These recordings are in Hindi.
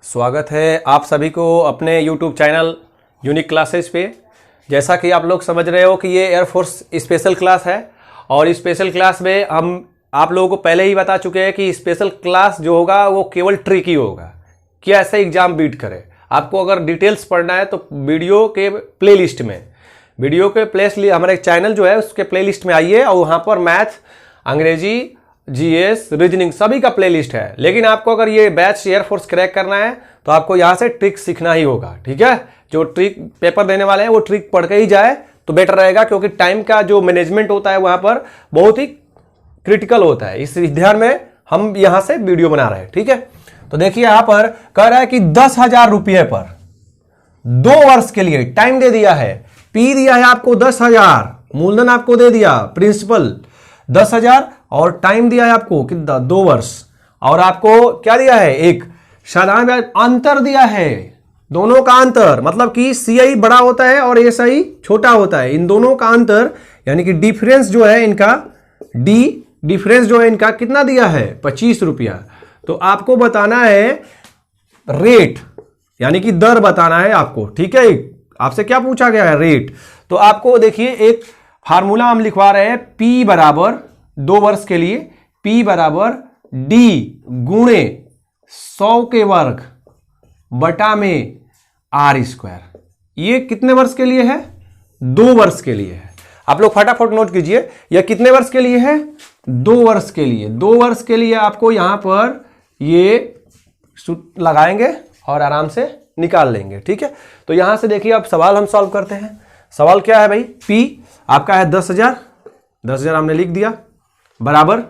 स्वागत है आप सभी को अपने YouTube चैनल यूनिक क्लासेस पे। जैसा कि आप लोग समझ रहे हो कि ये एयरफोर्स स्पेशल क्लास है और स्पेशल क्लास में हम आप लोगों को पहले ही बता चुके हैं कि स्पेशल क्लास जो होगा वो केवल ट्रिक ही होगा कि ऐसे एग्जाम बीट करे। आपको अगर डिटेल्स पढ़ना है तो वीडियो के प्लेलिस्ट में हमारे चैनल जो है उसके प्लेलिस्ट में आइए और वहाँ पर मैथ, अंग्रेजी, जीएस, रीजनिंग सभी का प्लेलिस्ट है। लेकिन आपको अगर ये बैच एयरफोर्स क्रैक करना है तो आपको यहाँ से ट्रिक सीखना ही होगा, ठीक है। जो ट्रिक पेपर देने वाले हैं वो ट्रिक पढ़ के ही जाए तो बेटर रहेगा, क्योंकि टाइम का जो मैनेजमेंट होता है वहाँ पर बहुत ही क्रिटिकल होता है। इस ध्यान में हम यहाँ से वीडियो बना रहे हैं, ठीक है। तो देखिए यहाँ पर कह रहा है कि 10,000 रुपये पर 2 वर्ष के लिए टाइम दे दिया है। पी दिया है आपको 10,000, मूलधन आपको दे दिया, प्रिंसिपल 10,000 और टाइम दिया है आपको कितना 2 वर्ष, और आपको क्या दिया है एक साधारण ब्याज अंतर दिया है, दोनों का अंतर, मतलब कि सीआई बड़ा होता है और एसआई छोटा होता है, इन दोनों का अंतर यानी कि डिफरेंस जो है इनका डिफरेंस जो है इनका कितना दिया है 25 रुपया। तो आपको बताना है रेट यानी कि दर बताना है आपको, ठीक है। आपसे क्या पूछा गया है रेट। तो आपको देखिए एक फार्मूला हम लिखवा रहे हैं, P बराबर 2 वर्ष के लिए P बराबर D गुणे 100 के वर्ग बटा में R स्क्वायर। ये कितने वर्ष के लिए है 2 वर्ष के लिए है। आप लोग फटाफट नोट कीजिए, यह कितने वर्ष के लिए है 2 वर्ष के लिए। 2 वर्ष के लिए आपको यहां पर ये लगाएंगे और आराम से निकाल लेंगे, ठीक है। तो यहां से देखिए अब सवाल हम सॉल्व करते हैं। सवाल क्या है भाई, P आपका है 10,000 हमने लिख दिया, बराबर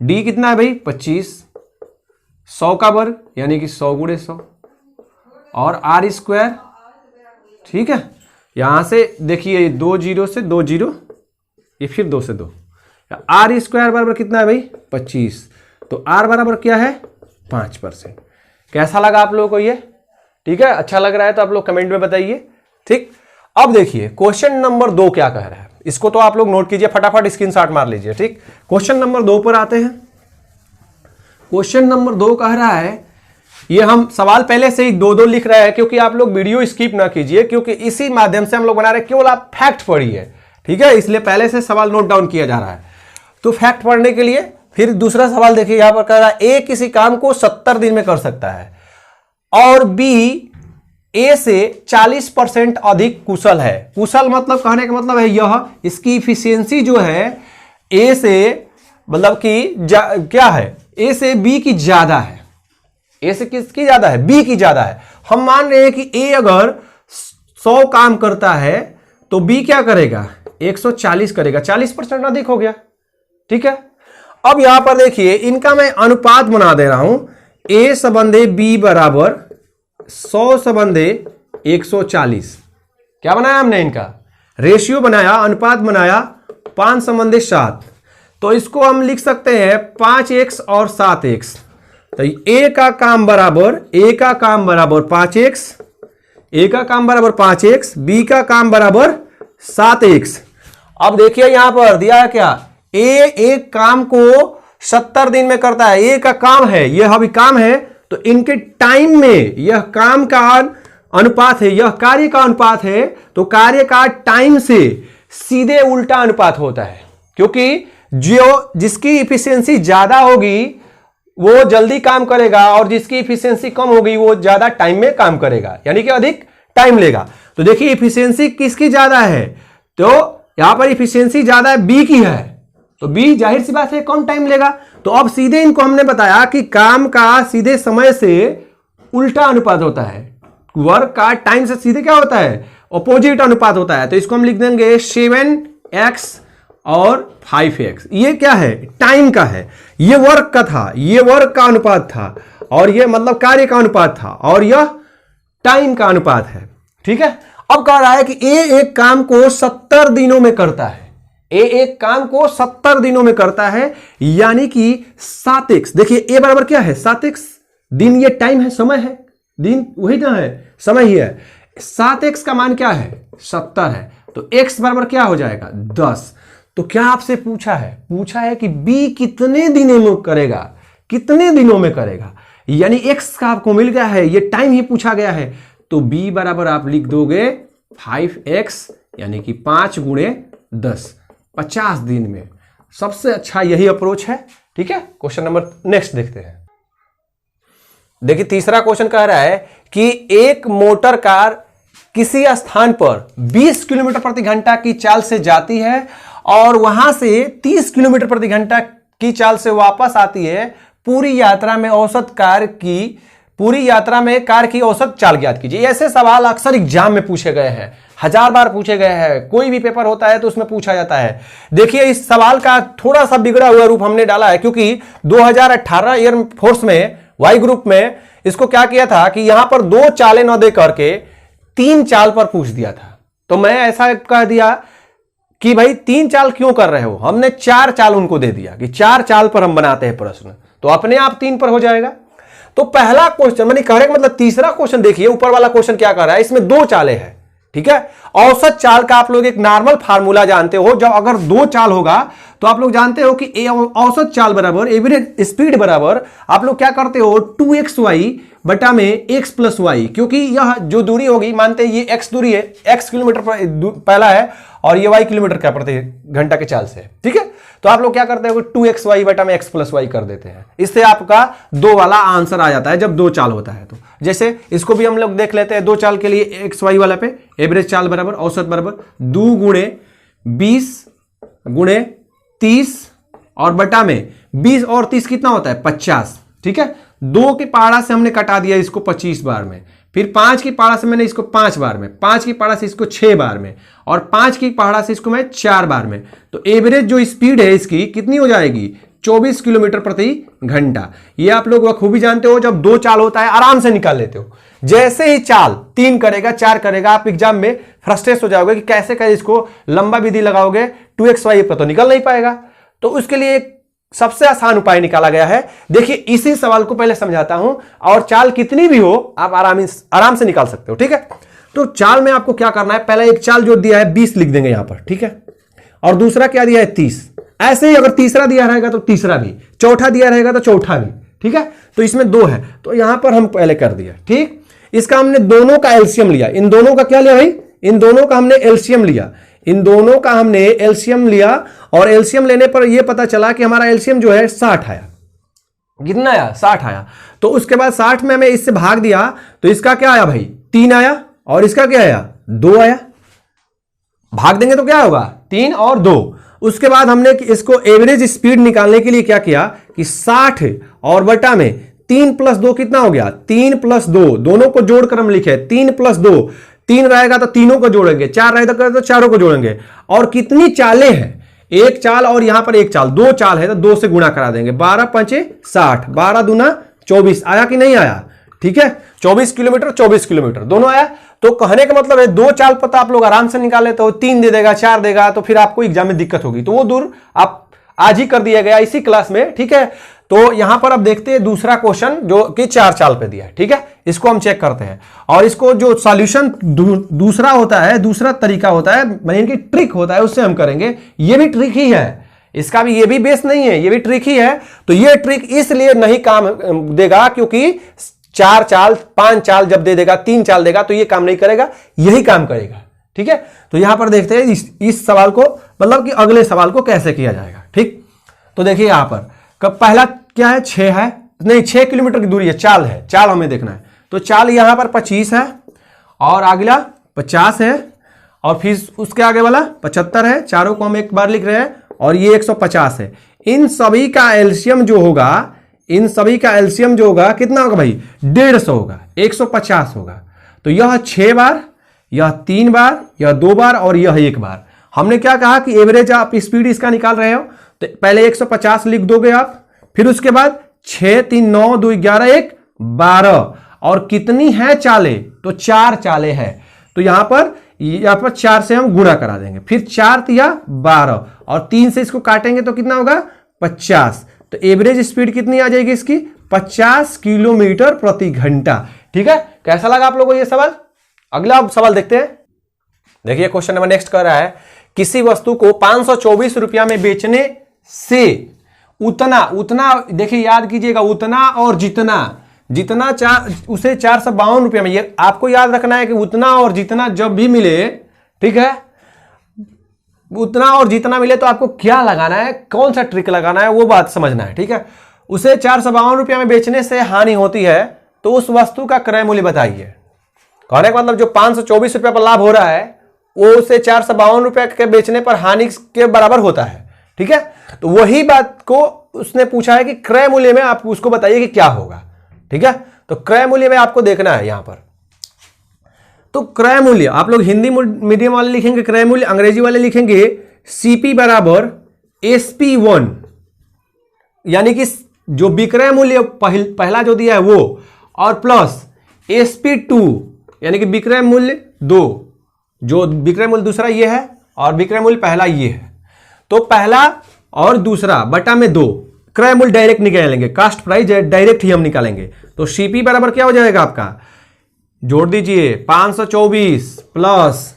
D कितना है भाई 25, 100 का वर्ग यानी कि 100 गुणे 100 और R स्क्वायर, ठीक है। यहां से देखिए 2 0 से 2 0, ये फिर 2 से 2, R स्क्वायर बराबर कितना है भाई 25। तो R बराबर क्या है 5%। कैसा लगा आप लोगों को ये, ठीक है। अच्छा लग रहा है तो आप लोग कमेंट में बताइए, ठीक। अब देखिए क्वेश्चन नंबर 2 क्या कह रहा है, इसको तो आप लोग नोट कीजिए, फटाफट स्क्रीनशॉट मार लीजिए, ठीक। क्वेश्चन नंबर 2 पर आते हैं। क्वेश्चन नंबर 2 कह रहा है, ये हम सवाल पहले से ही 2-2 लिख रहे हैं क्योंकि आप लोग वीडियो स्किप ना कीजिए, क्योंकि इसी माध्यम से हम लोग बना रहे हैं, केवल आप फैक्ट पढ़िए, ठीक है। इसलिए पहले से सवाल नोट डाउन किया जा रहा है। तो फैक्ट पढ़ने के लिए फिर दूसरा सवाल देखिए, यहां पर कह रहा है ए किसी काम को 70 दिन में कर सकता है और बी ए से 40% अधिक कुशल है। कुशल मतलब कहने का मतलब है यह इसकी इफिशियंसी जो है ए से मतलब कि क्या है ए से बी की ज्यादा है। ए से किसकी ज्यादा है, बी की ज्यादा है। हम मान रहे हैं कि ए अगर 100 काम करता है तो बी क्या करेगा 140 करेगा, 40% अधिक हो गया, ठीक है। अब यहां पर देखिए इनका मैं अनुपात बना दे रहा हूं, ए संबंधे बी बराबर 100 संबंधे 140। क्या बनाया हमने, इनका रेशियो बनाया, अनुपात बनाया 5 संबंधे 7। तो इसको हम लिख सकते हैं 5x और 7x। तो ए का काम बराबर 5x, ए का काम बराबर 5x, बी का काम बराबर 7x। अब देखिए यहां पर दिया है क्या, ए एक काम को 70 दिन में करता है, ए का काम है, यह अभी काम है, तो इनके टाइम में यह काम का अनुपात है, यह कार्य का अनुपात है, तो कार्य का टाइम से सीधे उल्टा अनुपात होता है, क्योंकि जो जिसकी इफिशियंसी ज्यादा होगी वो जल्दी काम करेगा और जिसकी इफिशियंसी कम होगी वो ज्यादा टाइम में काम करेगा, यानी कि अधिक टाइम लेगा। तो देखिए इफिशियंसी किसकी ज्यादा है, तो यहां पर इफिशियंसी ज्यादा है बी की है, तो बी जाहिर सी बात है कम टाइम लेगा। तो अब सीधे इनको हमने बताया कि काम का सीधे समय से उल्टा अनुपात होता है, वर्क का टाइम से सीधे क्या होता है ऑपोजिट अनुपात होता है। तो इसको हम लिख देंगे 7x और 5x। ये क्या है टाइम का है, ये वर्क का था, ये वर्क का अनुपात था और ये मतलब कार्य का अनुपात था और यह टाइम का अनुपात है, ठीक है। अब कह रहा है कि ए एक काम को 70 दिनों में करता है, ए एक काम को 70 दिनों में करता है, यानी कि 7x। देखिए ए बराबर क्या है 7x, दिन ये टाइम है, समय है, दिन वही ना है, समय ही है। 7x का मान क्या है 70 है, तो x बराबर क्या हो जाएगा 10। तो क्या आपसे पूछा है कि b कितने दिनों में करेगा, कितने दिनों में करेगा। यानी x का आपको मिल गया है, ये टाइम ही पूछा गया है, तो b बराबर आप लिख दोगे 5x यानी कि 5 गुणे 10, 50 दिन में। सबसे अच्छा यही अप्रोच है। ठीक है, क्वेश्चन नंबर नेक्स्ट देखते हैं। देखिए तीसरा क्वेश्चन कह रहा है कि एक मोटर कार किसी स्थान पर 20 किलोमीटर प्रति घंटा की चाल से जाती है और वहां से 30 किलोमीटर प्रति घंटा की चाल से वापस आती है। पूरी यात्रा में कार की औसत चाल ज्ञात कीजिए। ऐसे सवाल अक्सर एग्जाम में पूछे गए हैं, 1000 बार पूछे गए हैं, कोई भी पेपर होता है तो उसमें पूछा जाता है। देखिए इस सवाल का थोड़ा सा बिगड़ा हुआ रूप हमने डाला है, क्योंकि 2018 एयरफोर्स में वाई ग्रुप में इसको क्या किया था कि यहां पर 2 चालें न दे करके 3 चाल पर पूछ दिया था। तो मैं ऐसा कह दिया कि भाई 3 चाल क्यों कर रहे हो, हमने 4 चाल उनको दे दिया कि 4 चाल पर हम बनाते हैं प्रश्न, तो अपने आप 3 पर हो जाएगा। तो पहला क्वेश्चन मैंने कहने का मतलब तीसरा क्वेश्चन देखिए, ऊपर वाला क्वेश्चन क्या कर रहा है, इसमें 2 चालें हैं। ठीक है, औसत चाल का आप लोग एक नॉर्मल फार्मूला जानते हो, जब अगर 2 चाल होगा तो आप लोग जानते हो कि औसत चाल बराबर एवरेज स्पीड बराबर आप लोग क्या करते हो 2xy बटा में x प्लस वाई, क्योंकि यह जो दूरी होगी, मानते हैं ये x दूरी है, x किलोमीटर पहला है और ये y किलोमीटर का प्रति घंटा के चाल से है। ठीक है, तो आप लोग क्या करते हो 2xy बटा में x प्लस वाई कर देते हैं। इससे आपका 2 वाला आंसर आ जाता है जब 2 चाल होता है। तो जैसे इसको भी हम लोग देख लेते हैं, 2 चाल के लिए xy वाला पे एवरेज चाल बराबर औसत बराबर 2 गुणे 20 गुणे 30 और बटा में 20 और 30 कितना होता है 50। ठीक है, 2 की पहाड़ा से हमने कटा दिया इसको 25 बार में, फिर 5 की पहाड़ा से मैंने इसको 5 बार में, 5 की पहाड़ा से इसको 6 बार में और 5 की पहाड़ा से इसको मैं 4 बार में। तो एवरेज जो स्पीड है इसकी कितनी हो जाएगी 24 किलोमीटर प्रति घंटा। ये आप लोग बखूबी जानते हो, जब 2 चाल होता है आराम से निकाल लेते हो। जैसे ही चाल 3 करेगा 4 करेगा, आप एग्जाम में फ्रस्ट्रेट हो जाओगे कि कैसे कैसे इसको लंबा विधि लगाओगे 2xy पर तो निकल नहीं पाएगा। तो उसके लिए सबसे आसान उपाय निकाला गया है। देखिए इसी सवाल को पहले समझाता हूं, और चाल कितनी भी हो आप आराम से निकाल सकते हो। ठीक है, तो चाल में आपको क्या करना है, पहले एक चाल जो दिया है 20 लिख देंगे यहां पर। ठीक है, और दूसरा क्या दिया है 30। ऐसे ही अगर तीसरा दिया रहेगा तो तीसरा भी, चौथा दिया रहेगा तो चौथा भी। ठीक है, तो इसमें 2 है तो यहां पर हम पहले कर दिया। ठीक, इसका हमने दोनों का एलसीएम लिया। इन दोनों का क्या लिया भाई, इन दोनों का हमने एलसीएम लिया, इन दोनों का हमने एलसीएम लिया और एलसीएम लेने पर यह पता चला कि हमारा एलसीएम जो है 60 आया। कितना आया 60 आया। तो उसके बाद 60 में हमें इससे भाग दिया तो इसका क्या आया भाई 3 आया और इसका क्या आया 2 आया। भाग देंगे तो क्या होगा 3 और 2। उसके बाद हमने इसको एवरेज स्पीड निकालने के लिए क्या किया कि 60 और बटा में 3 प्लस 2 कितना हो गया 3 प्लस 2, दोनों को जोड़कर हम लिखे 3 प्लस 2, 3 रहेगा तो तीनों को जोड़ेंगे, 4 रहेगा तो चारों को जोड़ेंगे। और कितनी चालें हैं, एक चाल और यहां पर एक चाल, 2 चाल है तो 2 से गुणा करा देंगे, 12 पंचे 60, 12 दूना 24 आया कि नहीं आया। ठीक है, 24 किलोमीटर 24 किलोमीटर दोनों आया। तो कहने का मतलब है 2 चाल पता आप लोग आराम से निकाल लेते हो, 3 दे देगा 4 देगा तो फिर आपको एग्जाम में दिक्कत होगी, तो वो दूर आप आज ही कर दिया गया इसी क्लास में। ठीक है, तो यहां पर अब देखते हैं दूसरा क्वेश्चन जो कि 4 चाल पे दिया है। ठीक है, इसको हम चेक करते हैं और इसको जो सॉल्यूशन दूसरा होता है, दूसरा तरीका होता है, माने कि ट्रिक होता है, उससे हम करेंगे। ये भी ट्रिक ही है, इसका भी ये भी बेस नहीं है, ये भी ट्रिक ही है। तो ये ट्रिक इसलिए नहीं काम देगा क्योंकि 4 चाल 5 चाल जब दे देगा 3 चाल देगा तो ये काम नहीं करेगा, यही काम करेगा। ठीक है, तो यहां पर देखते हैं इस सवाल को, मतलब कि अगले सवाल को कैसे किया जाएगा। ठीक, तो देखिए यहां पर पहला क्या है 6 है, नहीं 6 किलोमीटर की दूरी है, चाल है, चाल हमें देखना है। तो चाल यहां पर 25 है और अगला 50 है और फिर उसके आगे वाला 75 है, चारों को हम एक बार लिख रहे हैं और ये 150 है। इन सभी का एलसीएम जो होगा, इन सभी का एलसीएम जो होगा कितना होगा भाई 150 होगा, 150 होगा। तो यह 6 बार, यह 3 बार, यह 2 बार और यह 1 बार। हमने क्या कहा कि एवरेज आप स्पीड इसका निकाल रहे हो तो पहले 150 लिख दोगे आप, फिर उसके बाद 6 3 9 2 11 1 12 और कितनी है चालें तो 4 चालें हैं। तो यहां पर 4 से हम गुणा करा देंगे, फिर 4 तिया 12 और 3 से इसको काटेंगे तो कितना होगा 50। तो एवरेज स्पीड कितनी आ जाएगी इसकी 50 किलोमीटर प्रति घंटा। ठीक है, कैसा लगा आप लोगों को ये सवाल। अगला सवाल देखते हैं। देखिए क्वेश्चन नंबर नेक्स्ट कर रहा है, किसी वस्तु को 524 रुपया में बेचने से उतना देखिए याद कीजिएगा, उतना और जितना जितना उसे 452 रुपये में, ये आपको याद रखना है कि उतना और जितना जब भी मिले, ठीक है, उतना और जितना मिले तो आपको क्या लगाना है, कौन सा ट्रिक लगाना है, वो बात समझना है, ठीक है। उसे 452 रुपये में बेचने से हानि होती है तो उस वस्तु का क्रय मूल्य बताइए। कहने का मतलब जो 524 रुपये पर लाभ हो रहा है वो उसे 452 रुपये के बेचने पर हानि के बराबर होता है, ठीक है। तो वही बात को उसने पूछा है कि क्रय मूल्य में आप उसको बताइए कि क्या होगा, ठीक है। तो क्रय मूल्य में आपको देखना है यहां पर। तो क्रय मूल्य आप लोग हिंदी मीडियम वाले लिखेंगे क्रय मूल्य, अंग्रेजी वाले लिखेंगे सीपी बराबर SP1, यानी कि जो विक्रय मूल्य पहला जो दिया है वो, और प्लस SP2 यानी कि विक्रय मूल्य 2, जो विक्रय मूल्य दूसरा ये है और विक्रय मूल्य पहला ये है, तो पहला और दूसरा बटा में 2, क्रय मूल्य डायरेक्ट निकालेंगे, कास्ट प्राइस डायरेक्ट ही हम निकालेंगे। तो सीपी बराबर क्या हो जाएगा आपका, जोड़ दीजिए 524 प्लस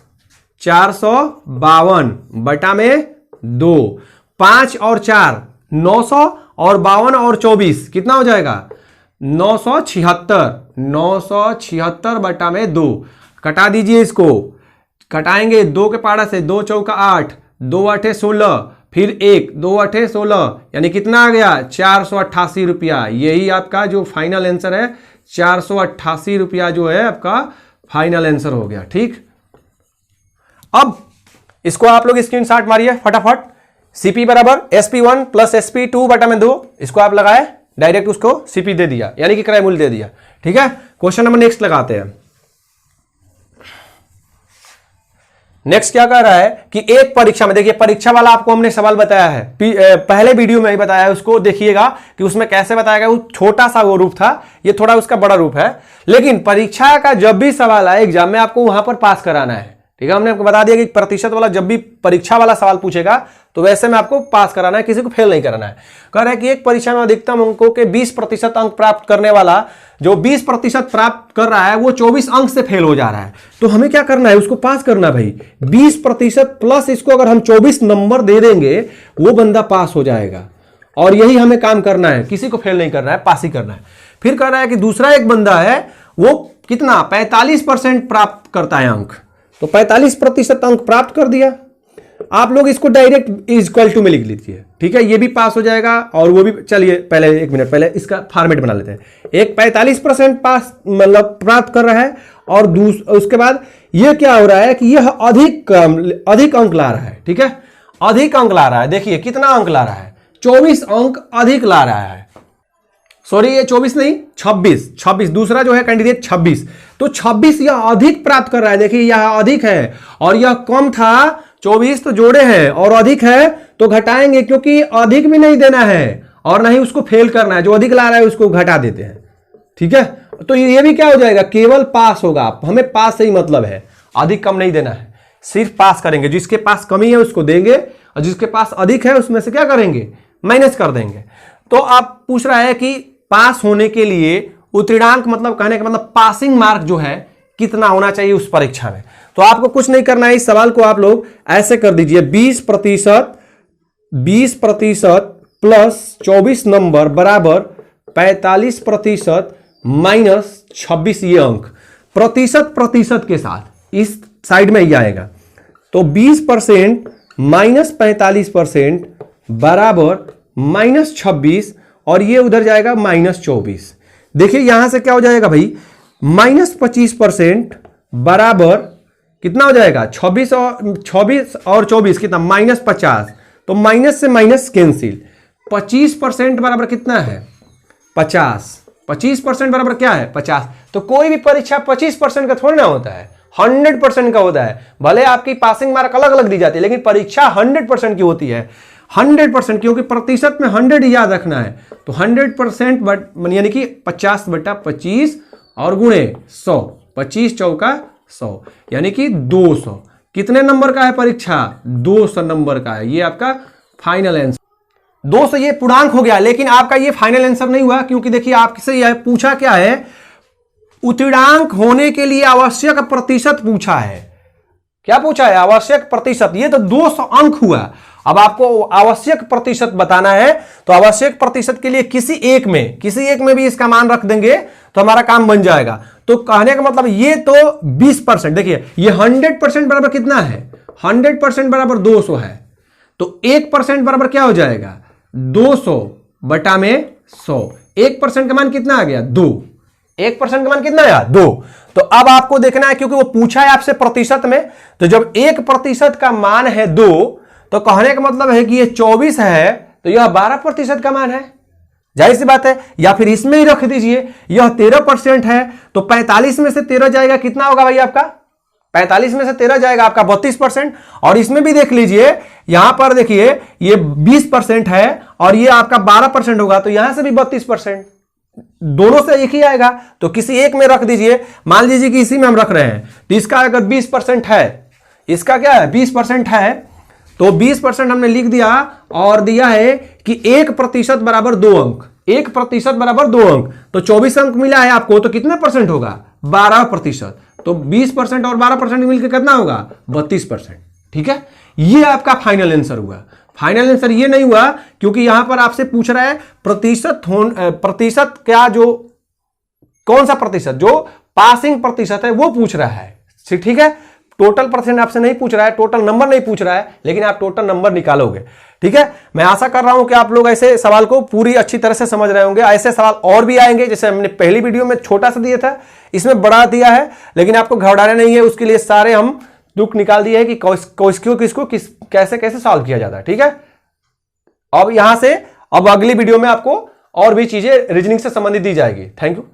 452 बटा में 2, 5 और 4 900 और 52 और 24 कितना हो जाएगा 976, 976 बटा में 2, कटा दीजिए इसको, कटाएंगे 2 के पारा से, 2 चौका 8, 2 आठे 16, फिर 1 2 आठे 16, यानी कितना आ गया 488 रुपया। यही आपका जो फाइनल आंसर है, 488 रुपया जो है आपका फाइनल आंसर हो गया, ठीक। अब इसको आप लोग स्क्रीनशॉट मारिए फटाफट। सीपी बराबर SP1 प्लस SP2 बटा में 2, इसको आप लगाए, डायरेक्ट उसको सीपी दे दिया, यानी कि क्रय मूल्य दे दिया, ठीक है। क्वेश्चन नंबर नेक्स्ट लगाते हैं। नेक्स्ट क्या कह रहा है कि एक परीक्षा में, देखिए परीक्षा वाला आपको हमने सवाल बताया है, पहले वीडियो में ही बताया है, उसको देखिएगा कि उसमें कैसे बताया गया। वो छोटा सा वो रूप था, ये थोड़ा उसका बड़ा रूप है, लेकिन परीक्षा का जब भी सवाल आए एग्जाम में आपको वहां पर पास कराना है, ठीक है। हमने आपको बता दिया कि प्रतिशत वाला जब भी परीक्षा वाला सवाल पूछेगा तो वैसे में आपको पास कराना है, किसी को फेल नहीं कराना है। कह रहा है कि एक परीक्षा में अधिकतम अंकों के 20% अंक प्राप्त करने वाला जो 20% प्राप्त कर रहा है वो 24 अंक से फेल हो जा रहा है। तो हमें क्या करना है, उसको पास करना भाई। 20% प्लस इसको अगर हम 24 नंबर दे देंगे वो बंदा पास हो जाएगा, और यही हमें काम करना है, किसी को फेल नहीं करना है, पास ही करना है। फिर कह रहा है कि दूसरा एक बंदा है वो कितना 45% प्राप्त करता है अंक, तो 45% अंक प्राप्त कर दिया। आप लोग इसको डायरेक्ट इक्वल टू में लिख लीजिए, ठीक है, ये भी पास हो जाएगा और वो भी। चलिए पहले 1 मिनट पहले इसका फॉर्मेट बना लेते हैं। एक 45% पास मतलब प्राप्त कर रहा है, और उसके बाद ये क्या हो रहा है कि यह अधिक अंक ला रहा है, ठीक है, अधिक अंक ला रहा है। देखिए कितना अंक ला रहा है, 24 अंक अधिक ला रहा है। सॉरी ये 24 नहीं 26, दूसरा जो है कैंडिडेट 26, तो 26 यह अधिक प्राप्त कर रहा है। देखिए यह अधिक है और यह कम था, 24 तो जोड़े हैं और अधिक है तो घटाएंगे, क्योंकि अधिक भी नहीं देना है और नहीं उसको फेल करना है। जो अधिक ला रहा है उसको घटा देते हैं, ठीक है। तो ये भी क्या हो जाएगा, केवल पास होगा। हमें पास से ही मतलब है, अधिक कम नहीं देना है, सिर्फ पास करेंगे। जिसके पास कमी है उसको देंगे और जिसके पास अधिक है उसमें से क्या करेंगे, माइनस कर देंगे। तो आप पूछ रहा है कि पास होने के लिए उत्तीर्णांक मतलब कहने का मतलब पासिंग मार्क जो है कितना होना चाहिए उस परीक्षा में। तो आपको कुछ नहीं करना है, इस सवाल को आप लोग ऐसे कर दीजिए, 20% प्लस 24 नंबर बराबर 45% माइनस 26, ये अंक प्रतिशत के साथ इस साइड में ही आएगा। तो 20% माइनस 45% बराबर माइनस 26, और ये उधर जाएगा माइनस 24। देखिए यहां से क्या हो जाएगा भाई, माइनस 25% बराबर कितना हो जाएगा 26 और 24 कितना माइनस 50, तो माइनस से माइनस कैंसिल। 25% बराबर कितना है 50, 25% बराबर क्या है 50। तो कोई भी परीक्षा 25% का थोड़ी ना होता है, 100% का होता है। भले आपकी पासिंग मार्क अलग अलग दी जाती है, लेकिन परीक्षा 100% की होती है। 100%, क्योंकि प्रतिशत में 100 ही याद रखना है। तो 100% यानी कि 50/25 और गुणे 100, 25 चौका 100, यानी कि 200। कितने नंबर का है परीक्षा, 200 नंबर का है। ये आपका फाइनल आंसर 200, ये पूर्णांक हो गया। लेकिन आपका ये फाइनल आंसर नहीं हुआ, क्योंकि देखिए आपसे यह पूछा क्या है, उत्तीर्णांक होने के लिए आवश्यक प्रतिशत पूछा है। क्या पूछा है, आवश्यक प्रतिशत। ये तो 200 अंक हुआ। अब आपको आवश्यक प्रतिशत बताना है, तो आवश्यक प्रतिशत के लिए किसी एक में भी इसका मान रख देंगे तो हमारा काम बन जाएगा। तो कहने का मतलब ये तो 20%, देखिए ये 100% बराबर कितना है, 100% बराबर 200 है, तो 1% बराबर क्या हो जाएगा, 200 बटा में 100। 1% का मान कितना आ गया, 2। 1% का मान कितना आया, 2। तो अब आपको देखना है, क्योंकि वो पूछा है आपसे प्रतिशत में, तो जब 1% का मान है 2, तो कहने का मतलब है कि ये 24 है, तो यह 12% का मान है, जाहिर सी बात है। या फिर इसमें ही रख दीजिए, यह 13% है, तो 45 में से 13 जाएगा, कितना होगा भाई आपका, 45 में से 13 जाएगा आपका 32%। और इसमें भी देख लीजिए, यहां पर देखिए ये 20% है और ये आपका 12% होगा, तो यहां से भी 32%, दोनों से एक ही आएगा, तो किसी एक में रख दीजिए। मान लीजिए कि इसी में हम रख रहे हैं, तो इसका अगर 20% है, इसका क्या है 20% है, तो 20% हमने लिख दिया और दिया है कि 1% बराबर 2 अंक, 1% बराबर 2 अंक, तो 24 अंक मिला है आपको, तो कितने परसेंट होगा, 12%। तो 20% और 12% मिलकर कितना होगा, 32%। ठीक है, ये आपका फाइनल आंसर हुआ। फाइनल आंसर ये नहीं हुआ क्योंकि यहां पर आपसे पूछ रहा है प्रतिशत क्या, जो कौन सा प्रतिशत, जो पासिंग प्रतिशत है वो पूछ रहा है। ठीक है, टोटल परसेंट आपसे नहीं पूछ रहा है, टोटल नंबर नहीं पूछ रहा है, लेकिन आप टोटल नंबर निकालोगे। ठीक है, मैं आशा कर रहा हूं कि आप लोग ऐसे सवाल को पूरी अच्छी तरह से समझ रहे होंगे। ऐसे सवाल और भी आएंगे, जैसे हमने पहली वीडियो में छोटा सा दिया था, इसमें बड़ा दिया है, लेकिन आपको घबराना नहीं है, उसके लिए सारे हम तुक निकाल दिए हैं कि किसको कैसे कैसे सॉल्व किया जाता है। ठीक है, अब यहां से अब अगली वीडियो में आपको और भी चीजें रीजनिंग से संबंधित दी जाएगी। Thank you.